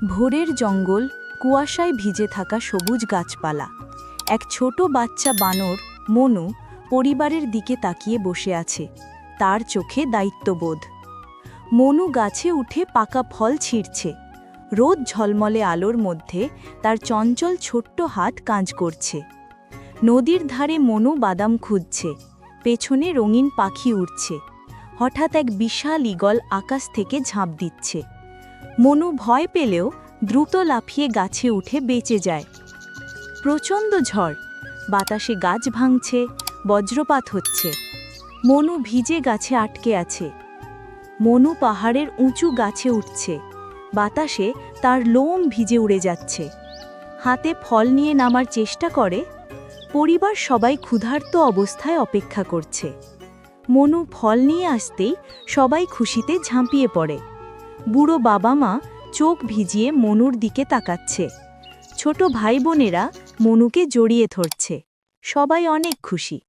ভোরের জঙ্গল, কুয়াশায় ভিজে থাকা সবুজ গাছপালা। এক ছোট বাচ্চা বানর, মনু, পরিবারের দিকে তাকিয়ে বসে আছে। তার চোখে দায়িত্ববোধ। মনু গাছে উঠে পাকা ফল ছিঁড়ছে। রোদ ঝলমলে আলোর মধ্যে তার চঞ্চল ছোট্ট হাত কাজ করছে। নদীর ধারে মনু বাদাম খুঁজছে। পেছনে রঙিন পাখি উড়ছে। হঠাৎ এক বিশাল ঈগল আকাশ থেকে ঝাঁপ দিচ্ছে। মনু ভয় পেলেও দ্রুত লাফিয়ে গাছে উঠে বেঁচে যায়। প্রচণ্ড ঝড়, বাতাসে গাছ ভাঙছে, বজ্রপাত হচ্ছে। মনু ভিজে গাছে আটকে আছে। মনু পাহাড়ের উঁচু গাছে উঠছে। বাতাসে তার লোম ভিজে উড়ে যাচ্ছে। হাতে ফল নিয়ে নামার চেষ্টা করে। পরিবার সবাই ক্ষুধার্ত অবস্থায় অপেক্ষা করছে। মনু ফল নিয়ে আসতেই সবাই খুশিতে ঝাঁপিয়ে পড়ে। বুড়ো বাবা মা চোখ ভিজিয়ে মনুর দিকে তাকাচ্ছে। ছোট ভাই বোনেরা মনুকে জড়িয়ে ধরছে। সবাই অনেক খুশি।